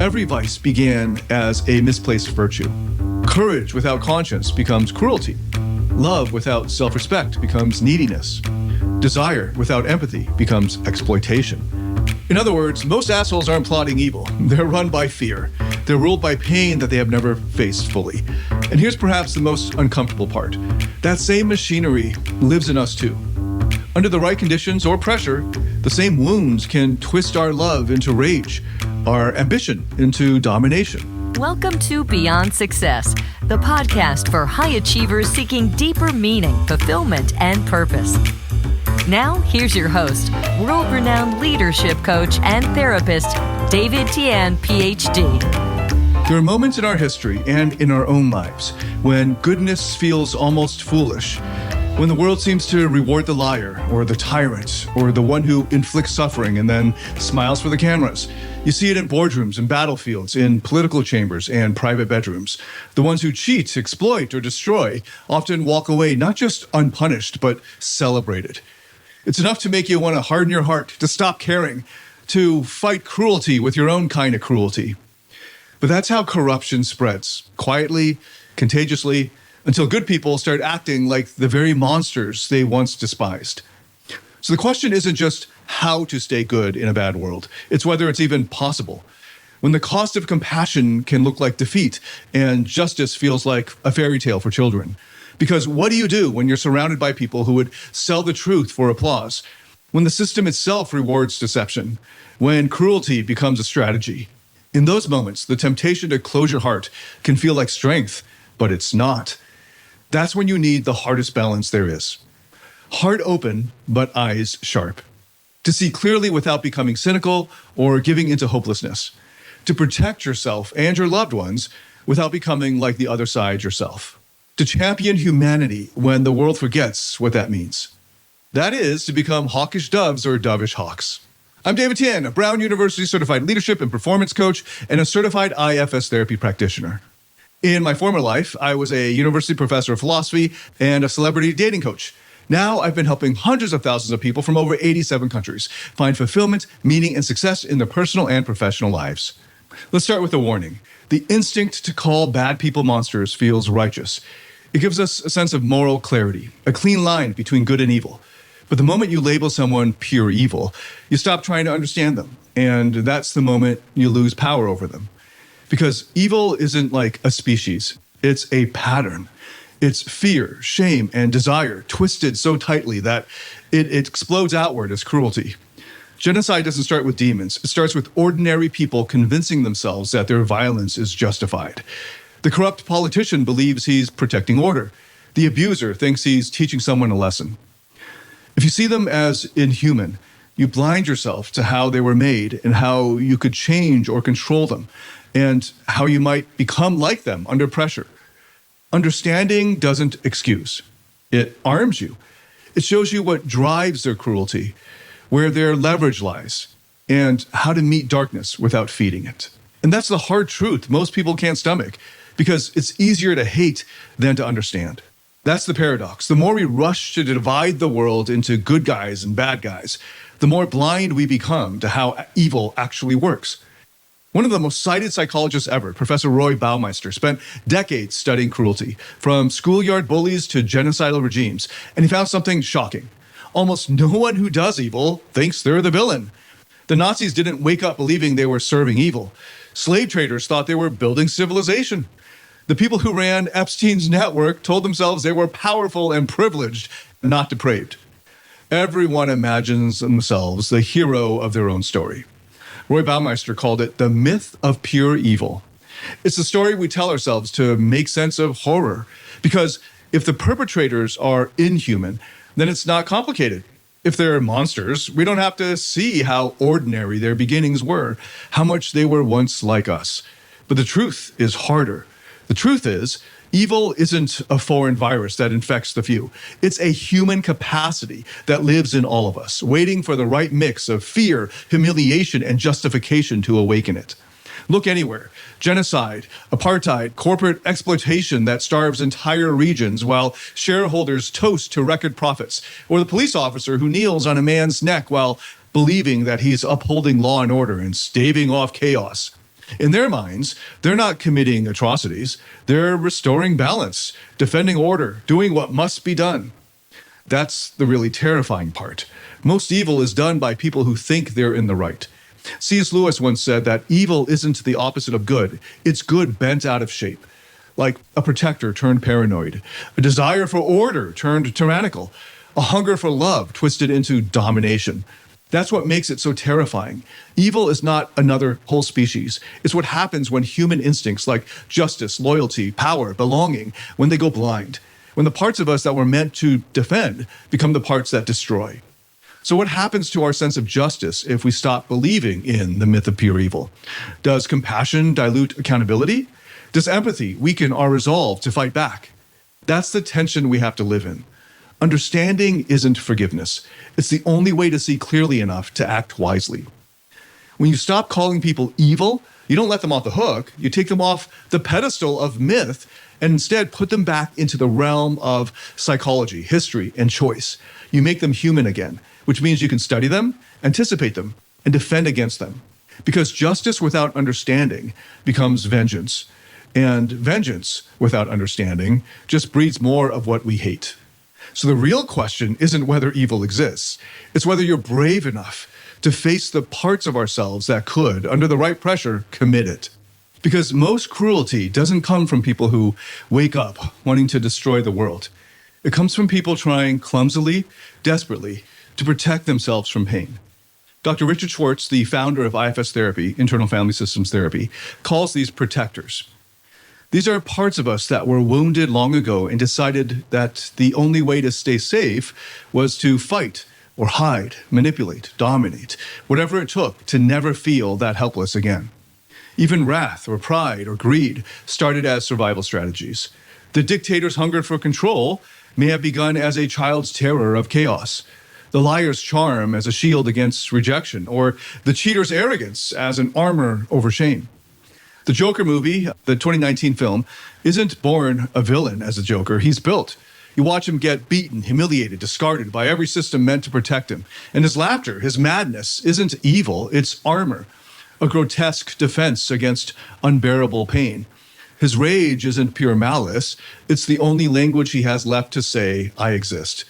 Every vice began as a misplaced virtue. Courage without conscience becomes cruelty. Love without self-respect becomes neediness. Desire without empathy becomes exploitation. In other words, most assholes aren't plotting evil. They're run by fear. They're ruled by pain that they have never faced fully. And here's perhaps the most uncomfortable part. That same machinery lives in us too. Under the right conditions or pressure, the same wounds can twist our love into rage, our ambition into domination. Welcome to Beyond Success, the podcast for high achievers seeking deeper meaning, fulfillment, and purpose. Now, here's your host, world-renowned leadership coach and therapist, David Tian, Ph.D. There are moments in our history and in our own lives when goodness feels almost foolish, when the world seems to reward the liar or the tyrant or the one who inflicts suffering and then smiles for the cameras. You see it in boardrooms and battlefields, in political chambers and private bedrooms. The ones who cheat, exploit, or destroy often walk away not just unpunished, but celebrated. It's enough to make you want to harden your heart, to stop caring, to fight cruelty with your own kind of cruelty. But that's how corruption spreads, quietly, contagiously, until good people start acting like the very monsters they once despised. So the question isn't just how to stay good in a bad world, it's whether it's even possible. When the cost of compassion can look like defeat and justice feels like a fairy tale for children. Because what do you do when you're surrounded by people who would sell the truth for applause? When the system itself rewards deception? When cruelty becomes a strategy? In those moments, the temptation to close your heart can feel like strength, but it's not. That's when you need the hardest balance there is. Heart open, but eyes sharp. To see clearly without becoming cynical or giving into hopelessness. To protect yourself and your loved ones without becoming like the other side yourself. To champion humanity when the world forgets what that means. That is to become hawkish doves or dovish hawks. I'm David Tian, a Brown University certified leadership and performance coach and a certified IFS therapy practitioner. In my former life, I was a university professor of philosophy and a celebrity dating coach. Now I've been helping hundreds of thousands of people from over 87 countries find fulfillment, meaning, and success in their personal and professional lives. Let's start with a warning. The instinct to call bad people monsters feels righteous. It gives us a sense of moral clarity, a clean line between good and evil. But the moment you label someone pure evil, you stop trying to understand them. And that's the moment you lose power over them. Because evil isn't like a species. It's a pattern. It's fear, shame, and desire twisted so tightly that it explodes outward as cruelty. Genocide doesn't start with demons. It starts with ordinary people convincing themselves that their violence is justified. The corrupt politician believes he's protecting order. The abuser thinks he's teaching someone a lesson. If you see them as inhuman, you blind yourself to how they were made and how you could change or control them, and how you might become like them under pressure. Understanding doesn't excuse. It arms you. It shows you what drives their cruelty, where their leverage lies, and how to meet darkness without feeding it. And that's the hard truth most people can't stomach, because it's easier to hate than to understand. That's the paradox. The more we rush to divide the world into good guys and bad guys, the more blind we become to how evil actually works. One of the most cited psychologists ever, Professor Roy Baumeister, spent decades studying cruelty, from schoolyard bullies to genocidal regimes, and he found something shocking. Almost no one who does evil thinks they're the villain. The Nazis didn't wake up believing they were serving evil. Slave traders thought they were building civilization. The people who ran Epstein's network told themselves they were powerful and privileged, not depraved. Everyone imagines themselves the hero of their own story. Roy Baumeister called it the myth of pure evil. It's the story we tell ourselves to make sense of horror. Because if the perpetrators are inhuman, then it's not complicated. If they're monsters, we don't have to see how ordinary their beginnings were, how much they were once like us. But the truth is harder. The truth is, evil isn't a foreign virus that infects the few. It's a human capacity that lives in all of us, waiting for the right mix of fear, humiliation, and justification to awaken it. Look anywhere. Genocide, apartheid, corporate exploitation that starves entire regions while shareholders toast to record profits, or the police officer who kneels on a man's neck while believing that he's upholding law and order and staving off chaos. In their minds, they're not committing atrocities. They're restoring balance, defending order, doing what must be done. That's the really terrifying part. Most evil is done by people who think they're in the right. C.S. Lewis once said that evil isn't the opposite of good. It's good bent out of shape. Like a protector turned paranoid, a desire for order turned tyrannical, a hunger for love twisted into domination. That's what makes it so terrifying. Evil is not another whole species. It's what happens when human instincts like justice, loyalty, power, belonging, when they go blind. When the parts of us that were meant to defend become the parts that destroy. So what happens to our sense of justice if we stop believing in the myth of pure evil? Does compassion dilute accountability? Does empathy weaken our resolve to fight back? That's the tension we have to live in. Understanding isn't forgiveness. It's the only way to see clearly enough to act wisely. When you stop calling people evil, you don't let them off the hook. You take them off the pedestal of myth and instead put them back into the realm of psychology, history, and choice. You make them human again, which means you can study them, anticipate them, and defend against them. Because justice without understanding becomes vengeance. And vengeance without understanding just breeds more of what we hate. So the real question isn't whether evil exists. It's whether you're brave enough to face the parts of ourselves that could, under the right pressure, commit it. Because most cruelty doesn't come from people who wake up wanting to destroy the world. It comes from people trying clumsily, desperately, to protect themselves from pain. Dr. Richard Schwartz, the founder of IFS therapy, internal family systems therapy, calls these protectors. These are parts of us that were wounded long ago and decided that the only way to stay safe was to fight or hide, manipulate, dominate, whatever it took to never feel that helpless again. Even wrath or pride or greed started as survival strategies. The dictator's hunger for control may have begun as a child's terror of chaos, the liar's charm as a shield against rejection, or the cheater's arrogance as an armor over shame. The Joker movie, the 2019 film, isn't born a villain as a Joker. He's built. You watch him get beaten, humiliated, discarded by every system meant to protect him. And his laughter, his madness, isn't evil, it's armor, a grotesque defense against unbearable pain. His rage isn't pure malice. It's the only language he has left to say, I exist.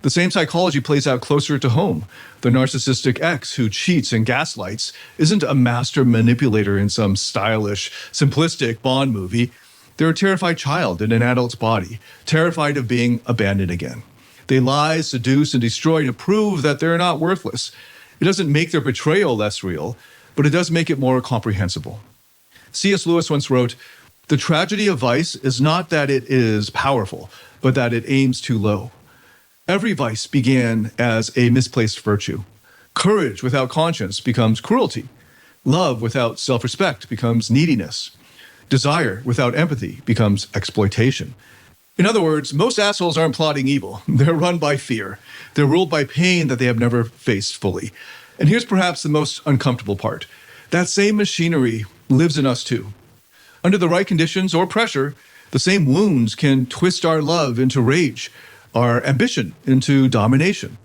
The same psychology plays out closer to home. The narcissistic ex who cheats and gaslights isn't a master manipulator in some stylish, simplistic Bond movie. They're a terrified child in an adult's body, terrified of being abandoned again. They lie, seduce, and destroy to prove that they're not worthless. It doesn't make their betrayal less real, but it does make it more comprehensible. C.S. Lewis once wrote, "The tragedy of vice is not that it is powerful, but that it aims too low." Every vice began as a misplaced virtue. Courage without conscience becomes cruelty. Love without self-respect becomes neediness. Desire without empathy becomes exploitation. In other words, most assholes aren't plotting evil. They're run by fear. They're ruled by pain that they have never faced fully. And here's perhaps the most uncomfortable part. That same machinery lives in us too. Under the right conditions or pressure, the same wounds can twist our love into rage, our ambition into domination.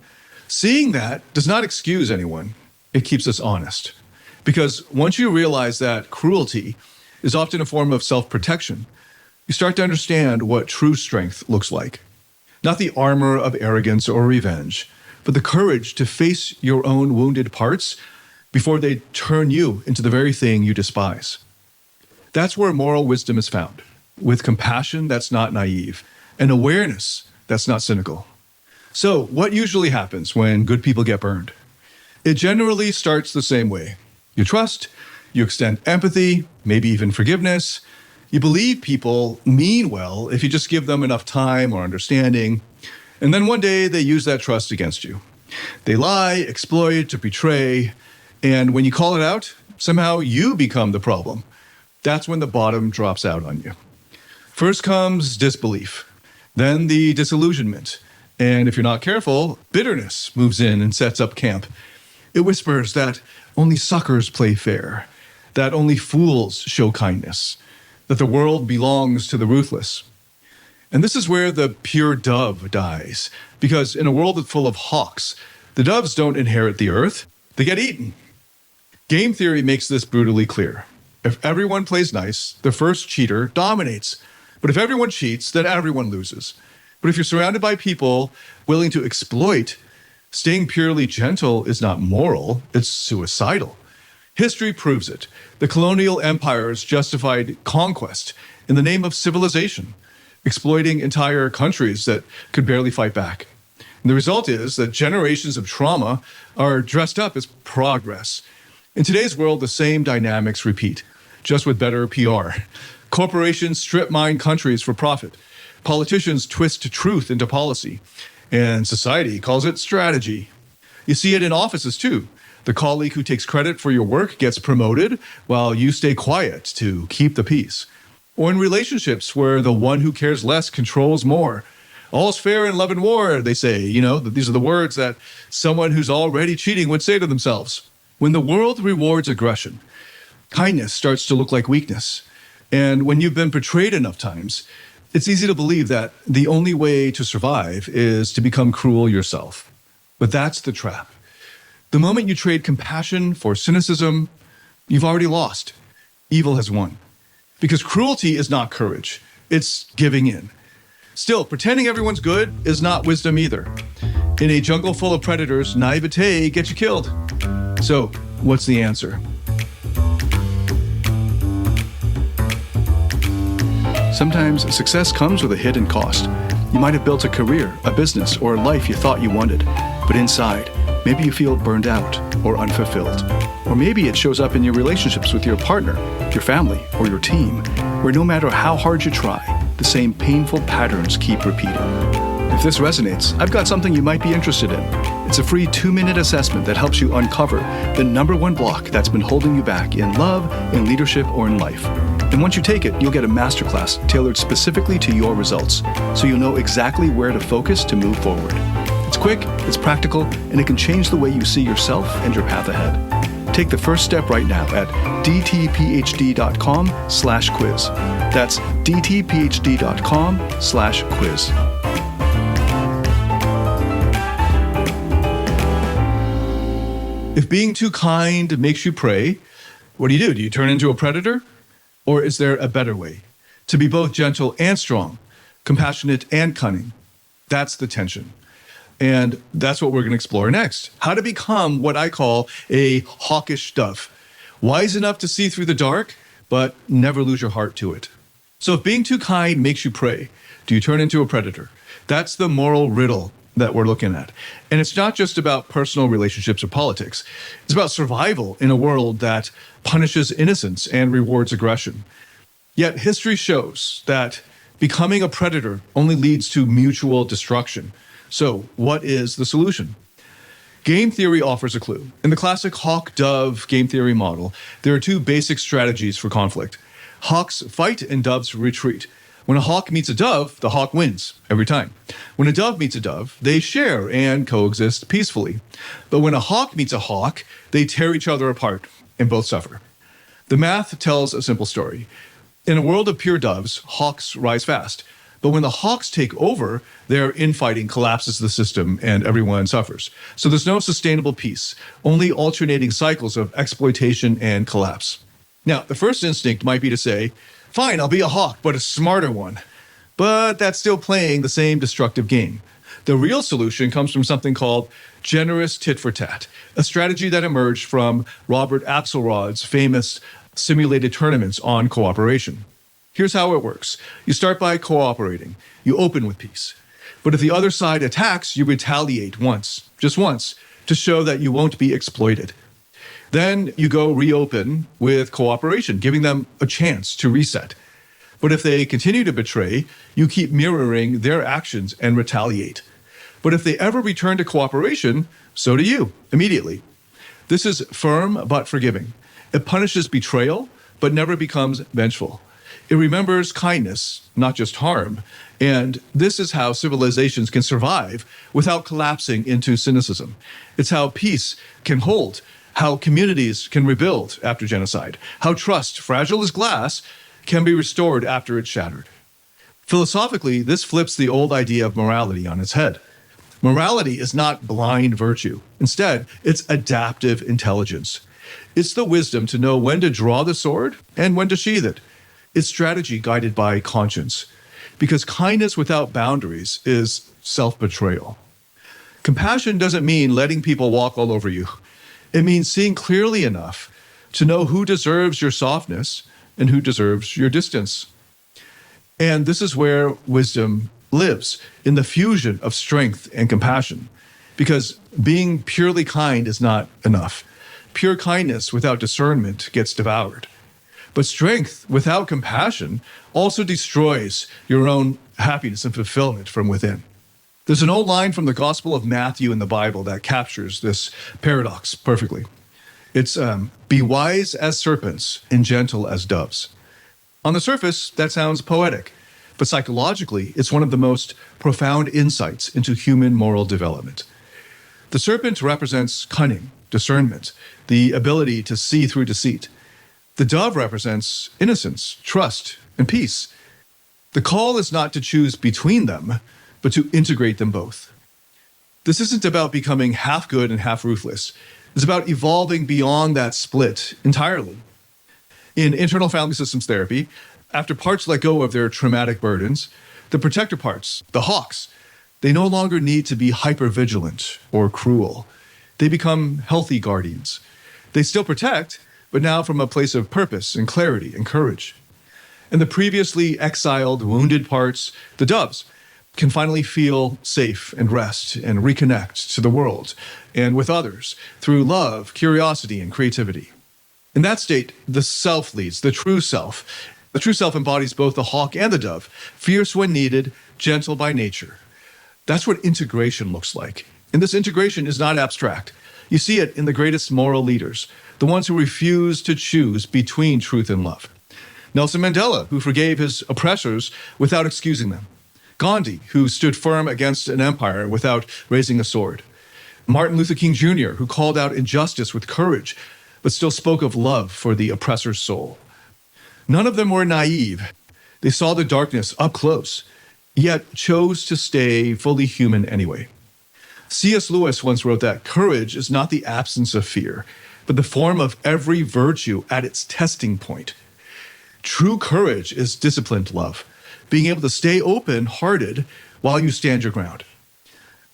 Seeing that does not excuse anyone. It keeps us honest. Because once you realize that cruelty is often a form of self-protection, you start to understand what true strength looks like. Not the armor of arrogance or revenge, but the courage to face your own wounded parts before they turn you into the very thing you despise. That's where moral wisdom is found, with compassion that's not naive, and awareness that's not cynical. So, what usually happens when good people get burned? It generally starts the same way. You trust, you extend empathy, maybe even forgiveness. You believe people mean well if you just give them enough time or understanding. And then one day they use that trust against you. They lie, exploit, to betray. And when you call it out, somehow you become the problem. That's when the bottom drops out on you. First comes disbelief. Then the disillusionment. And if you're not careful, bitterness moves in and sets up camp. It whispers that only suckers play fair, that only fools show kindness, that the world belongs to the ruthless. And this is where the pure dove dies, because in a world full of hawks, the doves don't inherit the earth, they get eaten. Game theory makes this brutally clear. If everyone plays nice, the first cheater dominates. But if everyone cheats, then everyone loses. But if you're surrounded by people willing to exploit, staying purely gentle is not moral, it's suicidal. History proves it. The colonial empires justified conquest in the name of civilization, exploiting entire countries that could barely fight back. And the result is that generations of trauma are dressed up as progress. In today's world, the same dynamics repeat, just with better PR. Corporations strip mine countries for profit. Politicians twist truth into policy. And society calls it strategy. You see it in offices too. The colleague who takes credit for your work gets promoted while you stay quiet to keep the peace. Or in relationships where the one who cares less controls more. All's fair in love and war, they say. These are the words that someone who's already cheating would say to themselves. When the world rewards aggression, kindness starts to look like weakness. And when you've been betrayed enough times, it's easy to believe that the only way to survive is to become cruel yourself. But that's the trap. The moment you trade compassion for cynicism, you've already lost. Evil has won. Because cruelty is not courage, it's giving in. Still, pretending everyone's good is not wisdom either. In a jungle full of predators, naivete gets you killed. So, what's the answer? Sometimes success comes with a hidden cost. You might have built a career, a business, or a life you thought you wanted, but inside, maybe you feel burned out or unfulfilled. Or maybe it shows up in your relationships with your partner, your family, or your team, where no matter how hard you try, the same painful patterns keep repeating. If this resonates, I've got something you might be interested in. It's a free 2-minute assessment that helps you uncover the number one block that's been holding you back in love, in leadership, or in life. And once you take it, you'll get a masterclass tailored specifically to your results, so you'll know exactly where to focus to move forward. It's quick, it's practical, and it can change the way you see yourself and your path ahead. Take the first step right now at dtphd.com/quiz. That's dtphd.com/quiz. If being too kind makes you prey, what do? Do you turn into a predator? Or is there a better way? To be both gentle and strong, compassionate and cunning. That's the tension. And that's what we're going to explore next. How to become what I call a hawkish dove. Wise enough to see through the dark, but never lose your heart to it. So if being too kind makes you prey, do you turn into a predator? That's the moral riddle that we're looking at. And it's not just about personal relationships or politics. It's about survival in a world that punishes innocence and rewards aggression. Yet history shows that becoming a predator only leads to mutual destruction. So what is the solution? Game theory offers a clue. In the classic hawk-dove game theory model, there are two basic strategies for conflict. Hawks fight and doves retreat. When a hawk meets a dove, the hawk wins every time. When a dove meets a dove, they share and coexist peacefully. But when a hawk meets a hawk, they tear each other apart and both suffer. The math tells a simple story. In a world of pure doves, hawks rise fast. But when the hawks take over, their infighting collapses the system and everyone suffers. So there's no sustainable peace, only alternating cycles of exploitation and collapse. Now, the first instinct might be to say, fine, I'll be a hawk, but a smarter one. But that's still playing the same destructive game. The real solution comes from something called generous tit for tat, a strategy that emerged from Robert Axelrod's famous simulated tournaments on cooperation. Here's how it works. You start by cooperating. You open with peace. But if the other side attacks, you retaliate once, just once, to show that you won't be exploited. Then you go reopen with cooperation, giving them a chance to reset. But if they continue to betray, you keep mirroring their actions and retaliate. But if they ever return to cooperation, so do you, immediately. This is firm but forgiving. It punishes betrayal, but never becomes vengeful. It remembers kindness, not just harm. And this is how civilizations can survive without collapsing into cynicism. It's how peace can hold, how communities can rebuild after genocide, how trust, fragile as glass, can be restored after it's shattered. Philosophically, this flips the old idea of morality on its head. Morality is not blind virtue. Instead, it's adaptive intelligence. It's the wisdom to know when to draw the sword and when to sheathe it. It's strategy guided by conscience. Because kindness without boundaries is self-betrayal. Compassion doesn't mean letting people walk all over you. It means seeing clearly enough to know who deserves your softness and who deserves your distance. And this is where wisdom lives, in the fusion of strength and compassion. Because being purely kind is not enough. Pure kindness without discernment gets devoured. But strength without compassion also destroys your own happiness and fulfillment from within. There's an old line from the Gospel of Matthew in the Bible that captures this paradox perfectly. It's, be wise as serpents and gentle as doves. On the surface, that sounds poetic, but psychologically, it's one of the most profound insights into human moral development. The serpent represents cunning, discernment, the ability to see through deceit. The dove represents innocence, trust, and peace. The call is not to choose between them, but to integrate them both. This isn't about becoming half good and half ruthless. It's about evolving beyond that split entirely. In internal family systems therapy, after parts let go of their traumatic burdens, the protector parts, the hawks, they no longer need to be hypervigilant or cruel. They become healthy guardians. They still protect, but now from a place of purpose and clarity and courage. And the previously exiled, wounded parts, the doves, can finally feel safe and rest and reconnect to the world and with others through love, curiosity, and creativity. In that state, the self leads, the true self. The true self embodies both the hawk and the dove, fierce when needed, gentle by nature. That's what integration looks like. And this integration is not abstract. You see it in the greatest moral leaders, the ones who refuse to choose between truth and love. Nelson Mandela, who forgave his oppressors without excusing them. Gandhi, who stood firm against an empire without raising a sword. Martin Luther King Jr., who called out injustice with courage, but still spoke of love for the oppressor's soul. None of them were naive. They saw the darkness up close, yet chose to stay fully human anyway. C.S. Lewis once wrote that courage is not the absence of fear, but the form of every virtue at its testing point. True courage is disciplined love, being able to stay open-hearted while you stand your ground.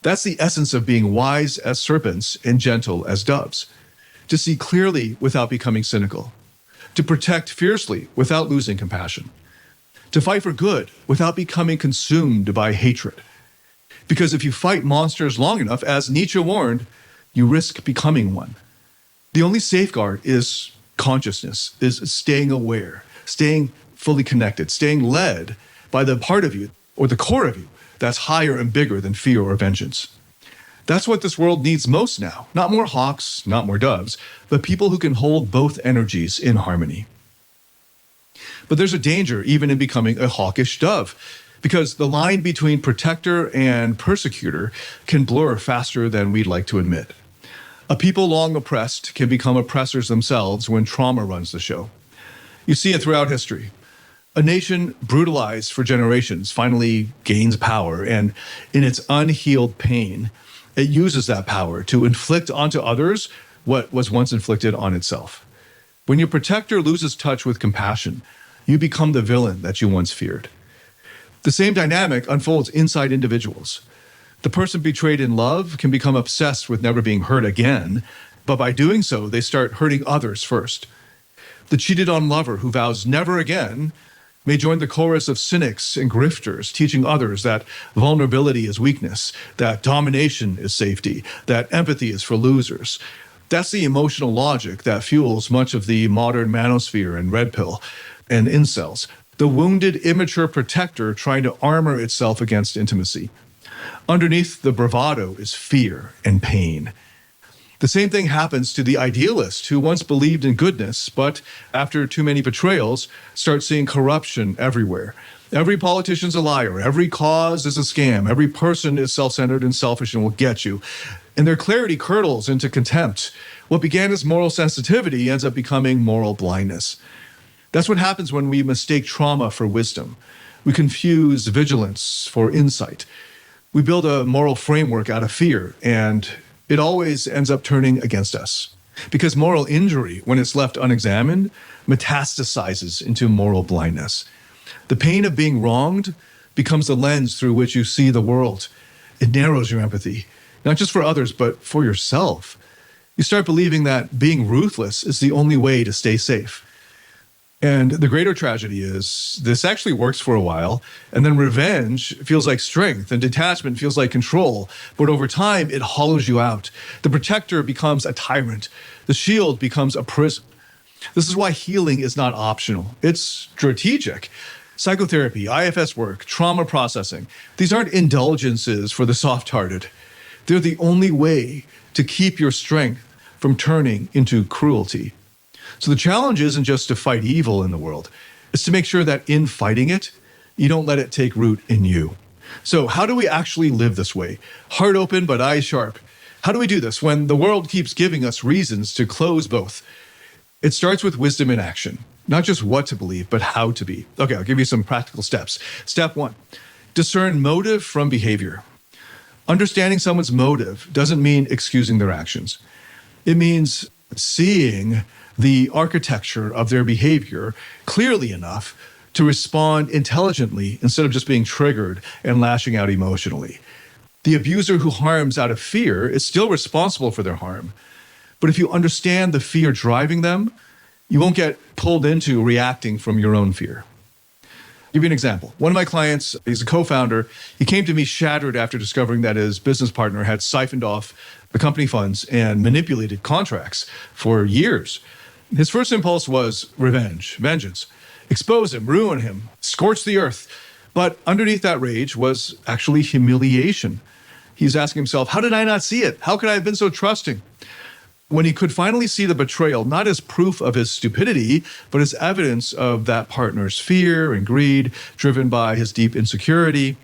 That's the essence of being wise as serpents and gentle as doves. To see clearly without becoming cynical. To protect fiercely without losing compassion. To fight for good without becoming consumed by hatred. Because if you fight monsters long enough, as Nietzsche warned, you risk becoming one. The only safeguard is consciousness, is staying aware, staying fully connected, staying led by the part of you or the core of you that's higher and bigger than fear or vengeance. That's what this world needs most now. Not more hawks, not more doves, but people who can hold both energies in harmony. But there's a danger even in becoming a hawkish dove, because the line between protector and persecutor can blur faster than we'd like to admit. A people long oppressed can become oppressors themselves when trauma runs the show. You see it throughout history. A nation brutalized for generations finally gains power, and in its unhealed pain, it uses that power to inflict onto others what was once inflicted on itself. When your protector loses touch with compassion, you become the villain that you once feared. The same dynamic unfolds inside individuals. The person betrayed in love can become obsessed with never being hurt again, but by doing so, they start hurting others first. The cheated on lover who vows never again may join the chorus of cynics and grifters, teaching others that vulnerability is weakness, that domination is safety, that empathy is for losers. That's the emotional logic that fuels much of the modern manosphere and red pill and incels. The wounded, immature protector trying to armor itself against intimacy. Underneath the bravado is fear and pain. The same thing happens to the idealist who once believed in goodness, but after too many betrayals, starts seeing corruption everywhere. Every politician's a liar. Every cause is a scam. Every person is self-centered and selfish and will get you. And their clarity curdles into contempt. What began as moral sensitivity ends up becoming moral blindness. That's what happens when we mistake trauma for wisdom. We confuse vigilance for insight. We build a moral framework out of fear, and it always ends up turning against us. Because moral injury, when it's left unexamined, metastasizes into moral blindness. The pain of being wronged becomes the lens through which you see the world. It narrows your empathy, not just for others, but for yourself. You start believing that being ruthless is the only way to stay safe. And the greater tragedy is this actually works for a while, and then revenge feels like strength and detachment feels like control. But over time, it hollows you out. The protector becomes a tyrant. The shield becomes a prison. This is why healing is not optional. It's strategic. Psychotherapy, IFS work, trauma processing, these aren't indulgences for the soft-hearted. They're the only way to keep your strength from turning into cruelty. So the challenge isn't just to fight evil in the world. It's to make sure that in fighting it, you don't let it take root in you. So how do we actually live this way? Heart open, but eyes sharp. How do we do this when the world keeps giving us reasons to close both? It starts with wisdom in action, not just what to believe, but how to be. Okay, I'll give you some practical steps. Step 1, discern motive from behavior. Understanding someone's motive doesn't mean excusing their actions. It means seeing the architecture of their behavior clearly enough to respond intelligently instead of just being triggered and lashing out emotionally. The abuser who harms out of fear is still responsible for their harm. But if you understand the fear driving them, you won't get pulled into reacting from your own fear. I'll give you an example. One of my clients, he's a co-founder. He came to me shattered after discovering that his business partner had siphoned off the company funds and manipulated contracts for years. His first impulse was revenge, vengeance. Expose him, ruin him, scorch the earth. But underneath that rage was actually humiliation. He's asking himself, how did I not see it? How could I have been so trusting? When he could finally see the betrayal, not as proof of his stupidity, but as evidence of that partner's fear and greed, driven by his deep insecurity,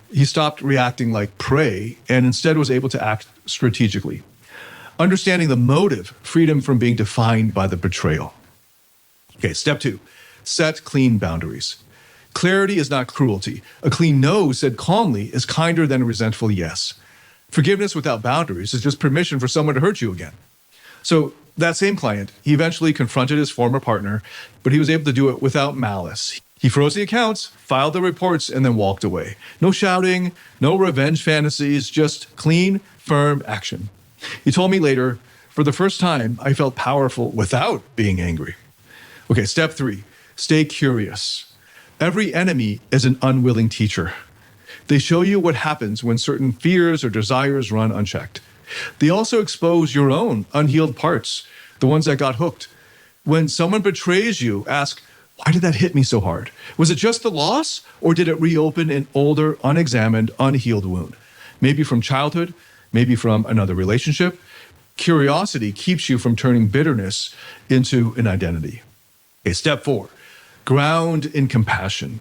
he stopped reacting like prey and instead was able to act strategically. Understanding the motive freed him from being defined by the betrayal. Okay, step 2, set clean boundaries. Clarity is not cruelty. A clean no said calmly is kinder than a resentful yes. Forgiveness without boundaries is just permission for someone to hurt you again. So that same client, he eventually confronted his former partner, but he was able to do it without malice. He froze the accounts, filed the reports, and then walked away. No shouting, no revenge fantasies, just clean, firm action. He told me later, for the first time, I felt powerful without being angry. Okay, step 3, stay curious. Every enemy is an unwilling teacher. They show you what happens when certain fears or desires run unchecked. They also expose your own unhealed parts, the ones that got hooked. When someone betrays you, ask, why did that hit me so hard? Was it just the loss, or did it reopen an older, unexamined, unhealed wound? Maybe from childhood, maybe from another relationship. Curiosity keeps you from turning bitterness into an identity. Okay, step 4, ground in compassion.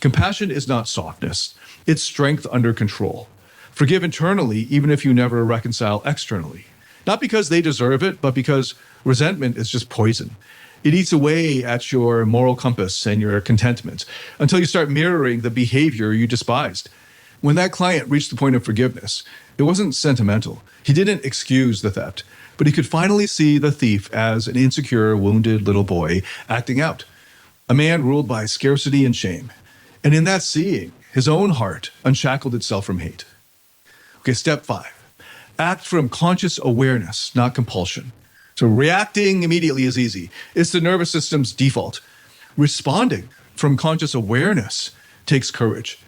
Compassion is not softness. It's strength under control. Forgive internally, even if you never reconcile externally. Not because they deserve it, but because resentment is just poison. It eats away at your moral compass and your contentment until you start mirroring the behavior you despised. When that client reached the point of forgiveness, it wasn't sentimental. He didn't excuse the theft, but he could finally see the thief as an insecure, wounded little boy acting out. A man ruled by scarcity and shame. And in that seeing, his own heart unshackled itself from hate. Okay, step 5, act from conscious awareness, not compulsion. So reacting immediately is easy. It's the nervous system's default. Responding from conscious awareness takes courage.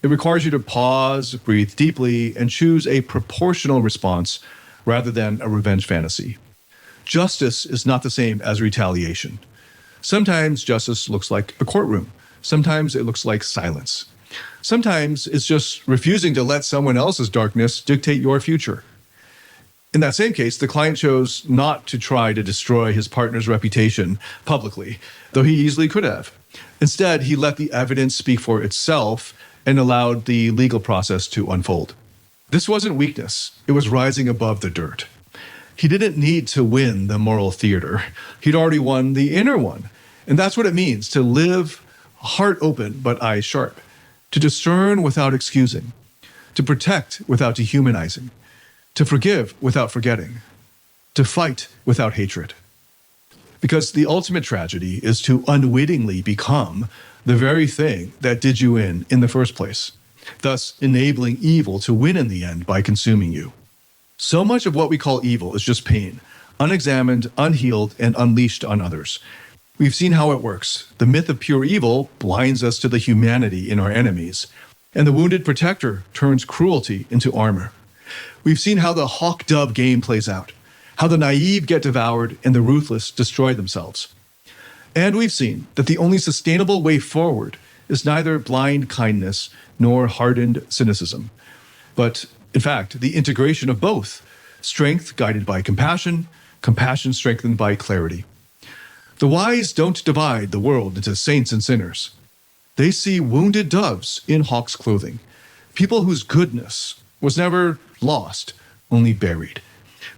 It requires you to pause, breathe deeply, and choose a proportional response rather than a revenge fantasy. Justice is not the same as retaliation. Sometimes justice looks like a courtroom. Sometimes it looks like silence. Sometimes it's just refusing to let someone else's darkness dictate your future. In that same case, the client chose not to try to destroy his partner's reputation publicly, though he easily could have. Instead, he let the evidence speak for itself and allowed the legal process to unfold. This wasn't weakness. It was rising above the dirt. He didn't need to win the moral theater. He'd already won the inner one. And that's what it means to live heart open but eyes sharp, to discern without excusing, to protect without dehumanizing, to forgive without forgetting. to fight without hatred. Because the ultimate tragedy is to unwittingly become the very thing that did you in the first place, thus enabling evil to win in the end by consuming you. So much of what we call evil is just pain, unexamined, unhealed, and unleashed on others. We've seen how it works. The myth of pure evil blinds us to the humanity in our enemies, and the wounded protector turns cruelty into armor. We've seen how the Hawkish Dove game plays out, how the naive get devoured and the ruthless destroy themselves. And we've seen that the only sustainable way forward is neither blind kindness nor hardened cynicism, but, in fact, the integration of both, strength guided by compassion, compassion strengthened by clarity. The wise don't divide the world into saints and sinners. They see wounded doves in hawk's clothing, people whose goodness was never lost, only buried.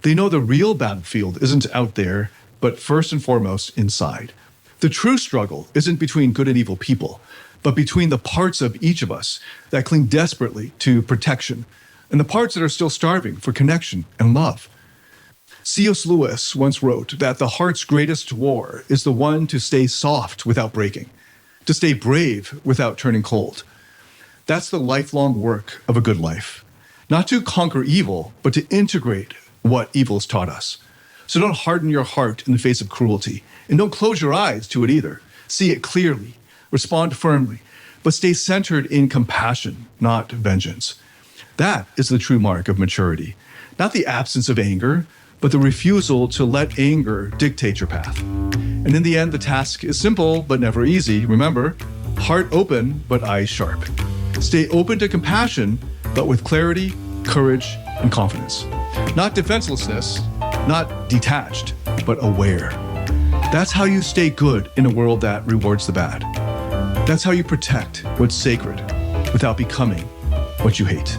They know the real battlefield isn't out there, but first and foremost inside. The true struggle isn't between good and evil people, but between the parts of each of us that cling desperately to protection and the parts that are still starving for connection and love. C.S. Lewis once wrote that the heart's greatest war is the one to stay soft without breaking, to stay brave without turning cold. That's the lifelong work of a good life. Not to conquer evil, but to integrate what evil's taught us. So don't harden your heart in the face of cruelty, and don't close your eyes to it either. See it clearly, respond firmly, but stay centered in compassion, not vengeance. That is the true mark of maturity. Not the absence of anger, but the refusal to let anger dictate your path. And in the end, the task is simple, but never easy. Remember, heart open, but eyes sharp. Stay open to compassion, but with clarity, courage, and confidence. Not defenselessness, not detached, but aware. That's how you stay good in a world that rewards the bad. That's how you protect what's sacred without becoming what you hate.